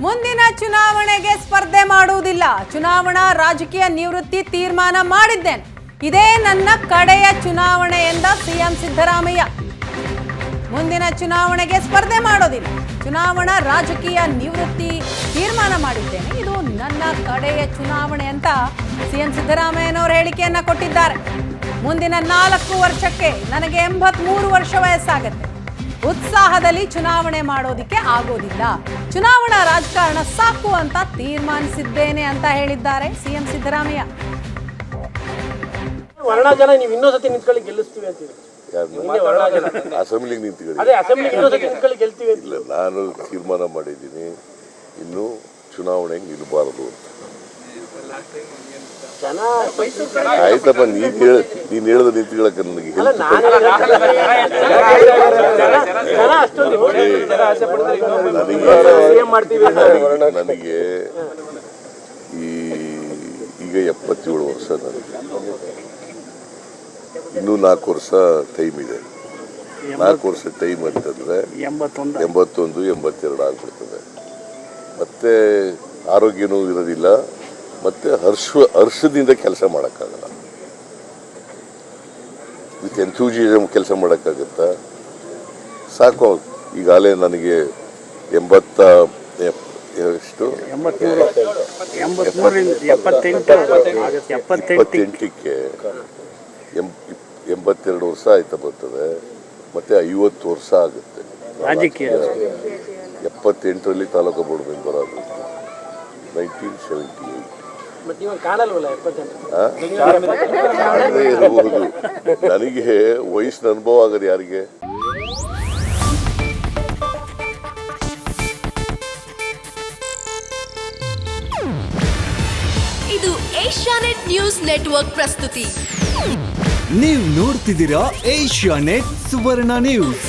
ಮುಂದಿನ ಚುನಾವಣೆಗೆ ಸ್ಪರ್ಧೆ ಮಾಡುವುದಿಲ್ಲ. ಚುನಾವಣಾ ರಾಜಕೀಯ ನಿವೃತ್ತಿ ತೀರ್ಮಾನ ಮಾಡಿದ್ದೇನೆ. ಇದೇ ನನ್ನ ಕಡೆಯ ಚುನಾವಣೆ ಎಂದ ಸಿಎಂ ಸಿದ್ದರಾಮಯ್ಯ. ಮುಂದಿನ ಚುನಾವಣೆಗೆ ಸ್ಪರ್ಧೆ ಮಾಡೋದಿಲ್ಲ. ಚುನಾವಣಾ ರಾಜಕೀಯ ನಿವೃತ್ತಿ ತೀರ್ಮಾನ ಮಾಡಿದ್ದೇನೆ. ಇದು ನನ್ನ ಕಡೆಯ ಚುನಾವಣೆ ಅಂತ ಸಿಎಂ ಸಿದ್ದರಾಮಯ್ಯನವರು ಹೇಳಿಕೆಯನ್ನ ಕೊಟ್ಟಿದ್ದಾರೆ. ಮುಂದಿನ 4 ವರ್ಷಕ್ಕೆ ನನಗೆ 83 ವರ್ಷ ವಯಸ್ಸಾಗುತ್ತೆ. ಉತ್ಸಾಹದಲ್ಲಿ ಚುನಾವಣೆ ಮಾಡೋದಿಕ್ಕೆ ಆಗೋದಿಲ್ಲ. ಚುನಾವಣಾ ರಾಜಕಾರಣ ಸಾಕು ಅಂತ ತೀರ್ಮಾನಿಸಿದ್ದೇನೆ ಅಂತ ಹೇಳಿದ್ದಾರೆ ಸಿಎಂ ಸಿದ್ದರಾಮಯ್ಯ. ವರ್ಣ ಜನ ನೀವು ಇನ್ನೊಂದ್ಸತಿ ನಿಂತ್ಕೊಳ್ಳಿ ಗೆಲ್ಲಿಸ್ತೀವಿ ಅಂತೀವಿ. ಅಸೆಂಬ್ಲಿಗೆ ನಿಂತ್ಕೊಳ್ಳಿ. ಅದೇ ಅಸೆಂಬ್ಲಿಗೆ ಇನ್ನೊಂದ್ಸತಿ ನಿಂತ್ಕೊಳ್ಳಿ ಗೆಲ್ತೀವಿ ಅಂತ. ಇಲ್ಲ, ನಾನು ತೀರ್ಮಾನ ಮಾಡಿದ್ದೀನಿ, ಇನ್ನು ಚುನಾವಣೆಗೆ ನಿಲ್ಲಬಾರದು ಅಂತ. ಜನ ಆಯ್ತಪ್ಪ, ನೀನ್ ಹೇಳಿದ ನಿಂತ್ಕೊಳ್ಳಕ್ಕೆ ನನಗೆ ನನಗೆ ಈಗ 77 ವರ್ಷ. ನನಗೆ ಇನ್ನೂ 4 ವರ್ಷ ಟೈಮ್ ಇದೆ. 4 ವರ್ಷ ಟೈಮ್ ಅಂತಂದ್ರೆ 81, 82 ಆಗ್ಬಿಡ್ತದೆ. ಮತ್ತೆ ಆರೋಗ್ಯನೂ ಇರೋದಿಲ್ಲ, ಮತ್ತೆ ಹರ್ಷದಿಂದ ಕೆಲಸ ಮಾಡೋಕ್ಕಾಗಲ್ಲ. ವಿತ್ ಎಂಥೂಸಿಯಾಸಮ್ ಕೆಲಸ ಮಾಡೋಕ್ಕಾಗತ್ತಾ? ಸಾಕು. ಈಗಾಗಲೇ ನನಗೆ 78ಕ್ಕೆ 82 ವರ್ಷ ಆಯ್ತಾ ಬರ್ತದೆ. ಮತ್ತೆ 50 ವರ್ಷ ಆಗುತ್ತೆ. 78ರಲ್ಲಿ ತಾಲೂಕು ಬೋರ್ಡ್ ಮೆಂಬರ್ ಆದ 1978. ಇರಬಹುದು. ನನಗೆ ವಯಸ್ಸಿನ ಅನುಭವ ಆಗದು ಯಾರಿಗೆ? ಇದು ಏಷ್ಯಾನೆಟ್ ನ್ಯೂಸ್ ನೆಟ್ವರ್ಕ್ ಪ್ರಸ್ತುತಿ. ನೀವು ನೋಡ್ತಿದ್ದೀರಾ ಏಷ್ಯಾನೆಟ್ ಸುವರ್ಣ ನ್ಯೂಸ್.